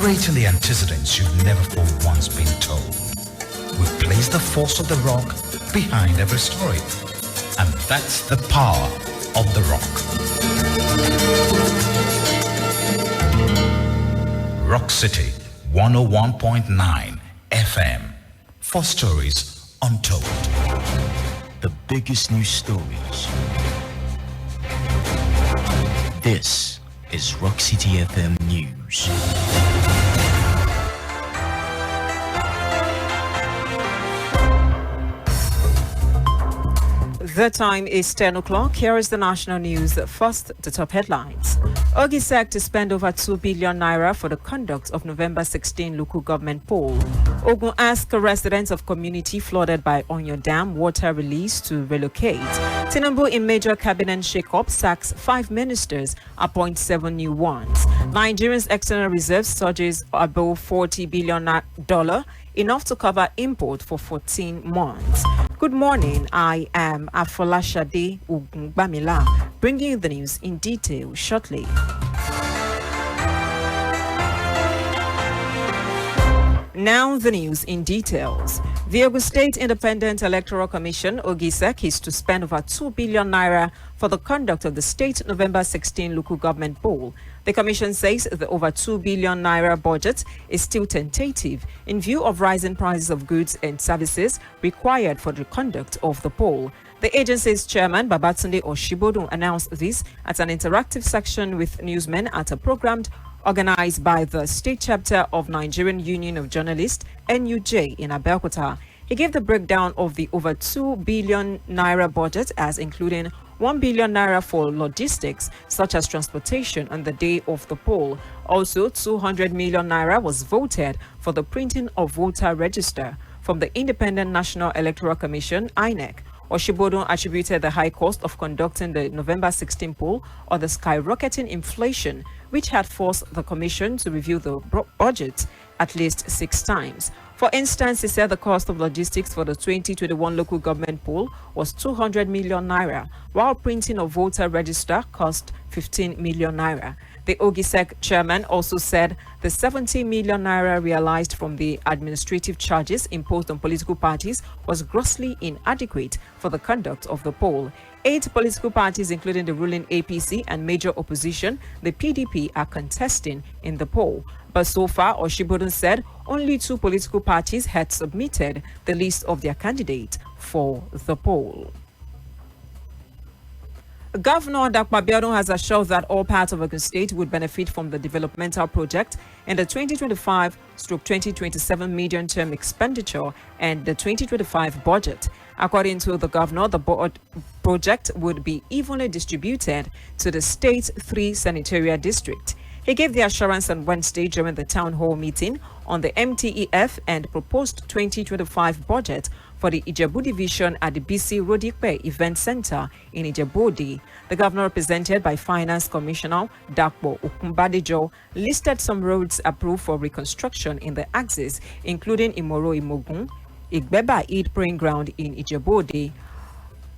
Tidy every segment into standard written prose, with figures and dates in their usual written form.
narrating the antecedents you've never for once been told. We place the force of the rock behind every story. And that's the power of the rock. Rock City 101.9 FM. 4 stories untold. The biggest news stories. This is Rockcityfm News. The time is 10 o'clock. Here is the national news. First, the top headlines. OGUNGBAMILA to spend over 2 billion naira for the conduct of November 16 local government poll. Ogun asks residents of community flooded by Onyo Dam water release to relocate. Tinubu in major cabinet shake-up sacks 5 ministers, appoints 7 new ones. Nigeria's external reserves surges above $40 billion, enough to cover import for 14 months. Good morning, I am FOLASADE OGUNGBAMILA, bringing you the news in detail shortly. Now the news in details. The Ogun State Independent Electoral Commission, OGISEC, is to spend over 2 billion naira for the conduct of the state November 16 local government poll. The commission says the over 2 billion naira budget is still tentative in view of rising prices of goods and services required for the conduct of the poll. The agency's chairman, Babatunde Oshibodu, announced this at an interactive section with newsmen at a program organized by the state chapter of Nigerian Union of Journalists, NUJ, in Abeokuta. He gave the breakdown of the over 2 billion naira budget as including 1 billion naira for logistics, such as transportation on the day of the poll. Also, 200 million naira was voted for the printing of voter register. From the Independent National Electoral Commission, INEC, Oshibodu attributed the high cost of conducting the November 16 poll or the skyrocketing inflation, which had forced the commission to review the budget at least 6 times. For instance, he said the cost of logistics for the 2021 local government poll was 200 million naira, while printing of voter register cost 15 million naira. The OGISEC chairman also said the 70 million naira realized from the administrative charges imposed on political parties was grossly inadequate for the conduct of the poll. 8 political parties, including the ruling APC and major opposition, the PDP, are contesting in the poll. But so far, Oshibodu said only 2 political parties had submitted the list of their candidates for the poll. Governor Dakpabiodun has assured that all parts of Ogun State would benefit from the developmental project in the 2025-2027 medium-term expenditure and the 2025 budget. According to the governor, the project would be evenly distributed to the state's 3 senatorial districts. He gave the assurance on Wednesday during the town hall meeting on the MTEF and proposed 2025 budget for the Ijebu division at the BC Rodikpe Event Center in Ijebu. The governor, represented by Finance Commissioner Dakpo Okumbadijo, listed some roads approved for reconstruction in the axis, including Imoro Imogun, Igbeba Eid Praying Ground in Ijebu.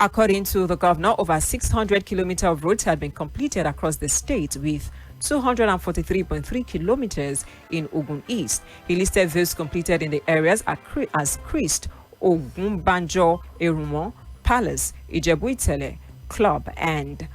According to the governor, over 600 kilometers of roads had been completed across the state, with 243.3 kilometers in Ogun East. He listed those completed in the areas as Christ, Ogunbanjo, Erumon, Palace, Ijebu-Itele, Club, and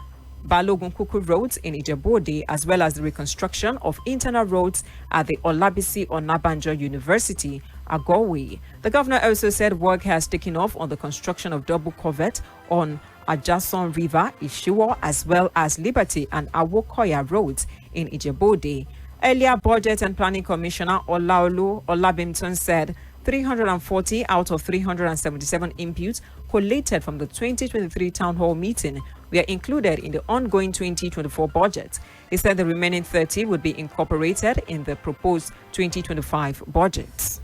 Balogun Kuku roads in Ijebu, as well as the reconstruction of internal roads at the Olabisi Onabanjo University, Agowe. The governor also said work has taken off on the construction of double culvert on Ajason River, Ishiwo, as well as Liberty and Awokoya roads in Ijebu. Earlier, Budget and Planning Commissioner Olaolu Olabimton said 340 out of 377 inputs collated from the 2023 town hall meeting were included in the ongoing 2024 budget. He said the remaining 30 would be incorporated in the proposed 2025 budget.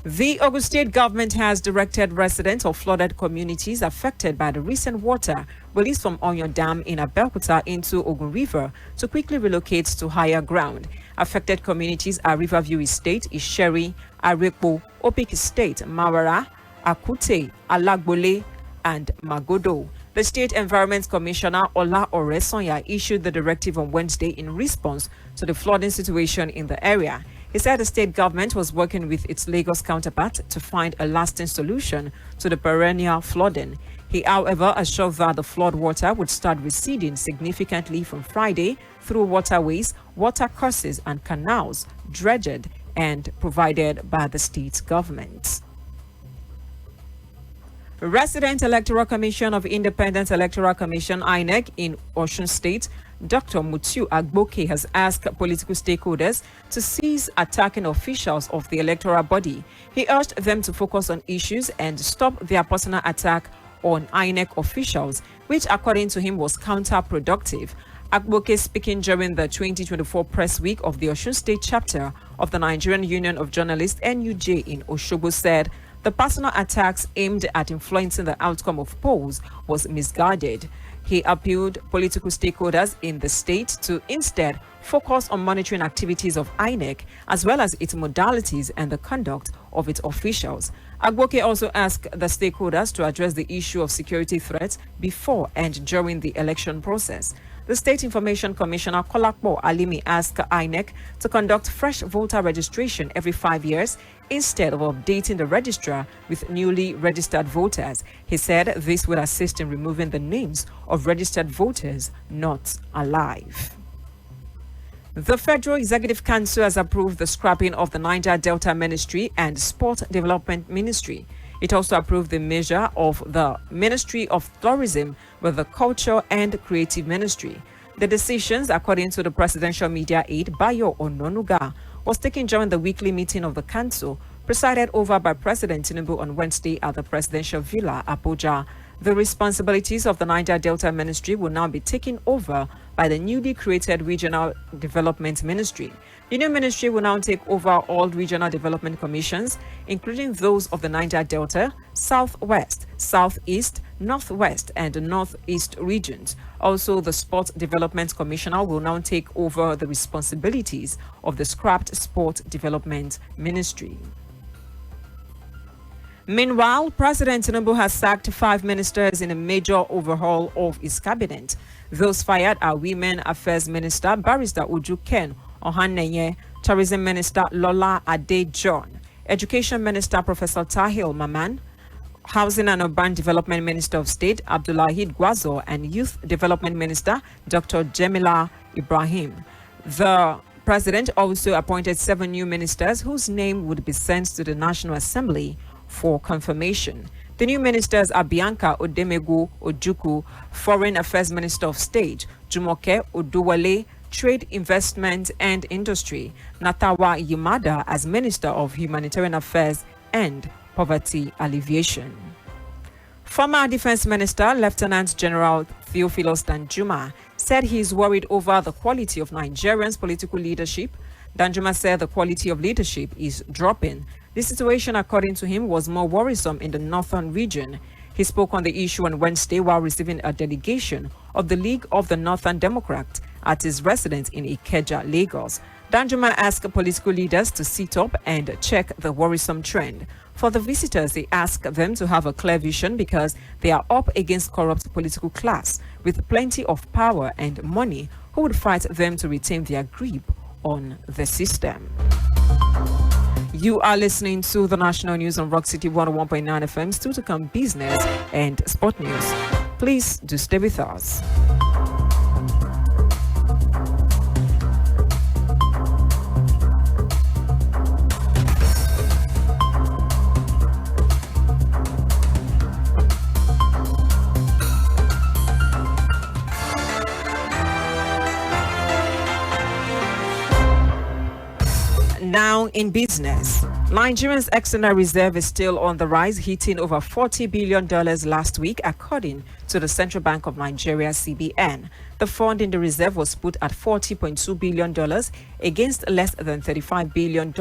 The Ogun State government has directed residents of flooded communities affected by the recent water released from Onyo Dam in Abeokuta into Ogun River to quickly relocate to higher ground. Affected communities are Riverview Estate, Isheri, Arepo, Opik Estate, Mawara, Akute, Alagbole, and Magodo. The State Environment Commissioner Ola Oresonya issued the directive on Wednesday in response to the flooding situation in the area. He said the state government was working with its Lagos counterpart to find a lasting solution to the perennial flooding. He, however, assured that the flood water would start receding significantly from Friday through waterways, watercourses, and canals dredged and provided by the state government. Resident Electoral Commission of Independent Electoral Commission INEC in Osun State, Dr. Mutiu Agboke, has asked political stakeholders to cease attacking officials of the electoral body. He urged them to focus on issues and stop their personal attack on INEC officials, which according to him was counterproductive. Agboke, speaking during the 2024 press week of the Osun State chapter of the Nigerian Union of Journalists NUJ in Osogbo, said the personal attacks aimed at influencing the outcome of polls was misguided. He appealed political stakeholders in the state to instead focus on monitoring activities of INEC as well as its modalities and the conduct of its officials. Agboke also asked the stakeholders to address the issue of security threats before and during the election process. The State Information Commissioner Kolakbo Alimi asked INEC to conduct fresh voter registration every 5 years instead of updating the registrar with newly registered voters. He said this would assist in removing the names of registered voters not alive. The Federal Executive Council has approved the scrapping of the Niger Delta Ministry and Sport Development Ministry. It also approved the measure of the Ministry of Tourism with the Culture and Creative Ministry. The decisions, according to the presidential media aide Bayo Ononuga, was taken during the weekly meeting of the council, presided over by President Tinubu on Wednesday at the Presidential Villa, Abuja. The responsibilities of the Niger Delta Ministry will now be taken over by the newly created Regional Development Ministry. The new ministry will now take over all regional development commissions, including those of the Niger Delta, Southwest, Southeast, Northwest, and Northeast regions. Also, the Sport Development Commissioner will now take over the responsibilities of the scrapped Sport Development Ministry. Meanwhile, President Tinubu has sacked 5 ministers in a major overhaul of his cabinet. Those fired are Women Affairs Minister Barrister Uju Ken Ohanenye, Tourism Minister Lola Ade John, Education Minister Professor Tahil Maman, Housing and Urban Development Minister of State Abdullahid Gwazo, and Youth Development Minister Dr. Jemila Ibrahim. The president also appointed 7 new ministers whose name would be sent to the National Assembly for confirmation. The new ministers are Bianca Odemegu Ojuku, Foreign Affairs Minister of State, Jumoke Oduwale, Trade, Investment and Industry, Natawa Yimada as Minister of Humanitarian Affairs and Poverty Alleviation. Former Defense Minister Lieutenant General Theophilus Danjuma said he is worried over the quality of Nigerians' political leadership. Danjuma said the quality of leadership is dropping. The situation, according to him, was more worrisome in the northern region. He spoke on the issue on Wednesday while receiving a delegation of the League of the Northern Democrats at his residence in Ikeja, Lagos. Danjuma asked political leaders to sit up and check the worrisome trend. For the visitors, he asked them to have a clear vision because they are up against corrupt political class with plenty of power and money who would fight them to retain their grip on the system. You are listening to the national news on Rock City 101.9 FM, still to come business and sport news. Please do stay with us. Now in business, Nigeria's external reserve is still on the rise, hitting over $40 billion last week, according to the Central Bank of Nigeria, CBN. The fund in the reserve was put at $40.2 billion against less than $35 billion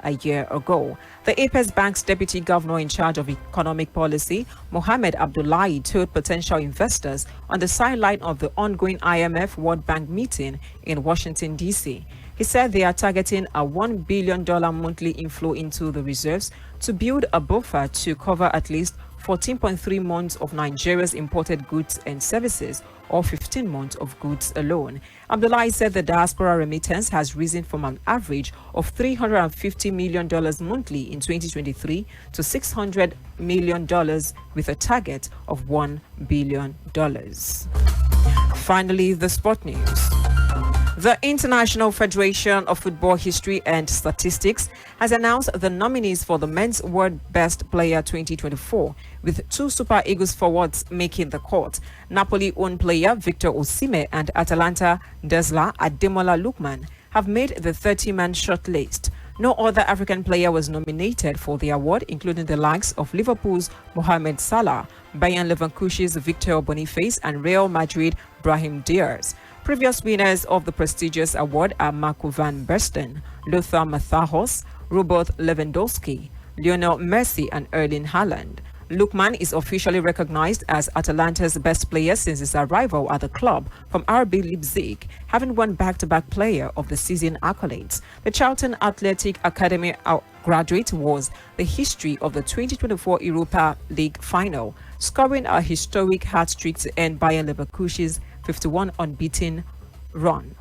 a year ago. The Apex Bank's deputy governor in charge of economic policy, Mohammed Abdullahi, told potential investors on the sideline of the ongoing IMF World Bank meeting in Washington, D.C. He said they are targeting a $1 billion monthly inflow into the reserves to build a buffer to cover at least 14.3 months of Nigeria's imported goods and services, or 15 months of goods alone. Abdullahi said the diaspora remittance has risen from an average of $350 million monthly in 2023 to $600 million with a target of $1 billion. Finally, the sport news. The International Federation of Football History and Statistics has announced the nominees for the Men's World Best Player 2024, with two Super Eagles forwards making the cut. Napoli-owned player Victor Osimhen and Atalanta Desla Ademola Lookman have made the 30-man shortlist. No other African player was nominated for the award, including the likes of Liverpool's Mohamed Salah, Bayern Leverkusen's Victor Boniface, and Real Madrid Brahim Diaz. Previous winners of the prestigious award are Marco van Basten, Lothar Matthäus, Robert Lewandowski, Lionel Messi, and Erling Haaland. Lookman is officially recognized as Atalanta's best player since his arrival at the club from RB Leipzig, having won back-to-back player of the season accolades. The Charlton Athletic Academy graduate was the history of the 2024 Europa League final, scoring a historic hat-trick to end Bayern Leverkusen's 51 unbeaten run.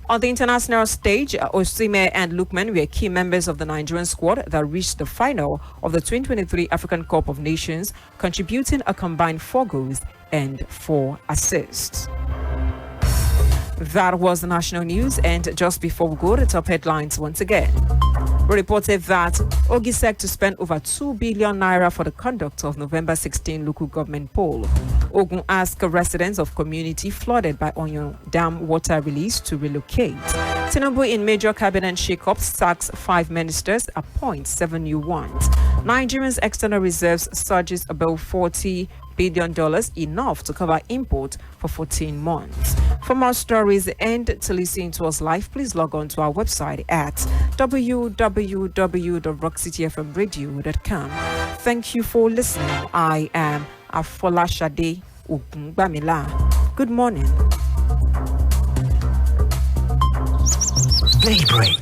On the international stage, Osimhen and Lookman were key members of the Nigerian squad that reached the final of the 2023 African Cup of Nations, contributing a combined 4 goals and 4 assists. That was the national news, and just before we go, the top headlines once again. We reported that Ogi set to spend over 2 billion naira for the conduct of November 16 local government poll. Ogun asked residents of community flooded by Onion Dam water release to relocate. Tinubu in major cabinet shake-ups sacks 5 ministers, appoints 7 new ones. Nigeria's external reserves surges above $40 billion, enough to cover import for 14 months. For more stories and to listen to us live, please log on to our website at www.rockcityfmradio.com. Thank you for listening. I am FOLASADE OGUNGBAMILA. Good morning. Daybreak.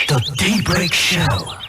The Daybreak Show.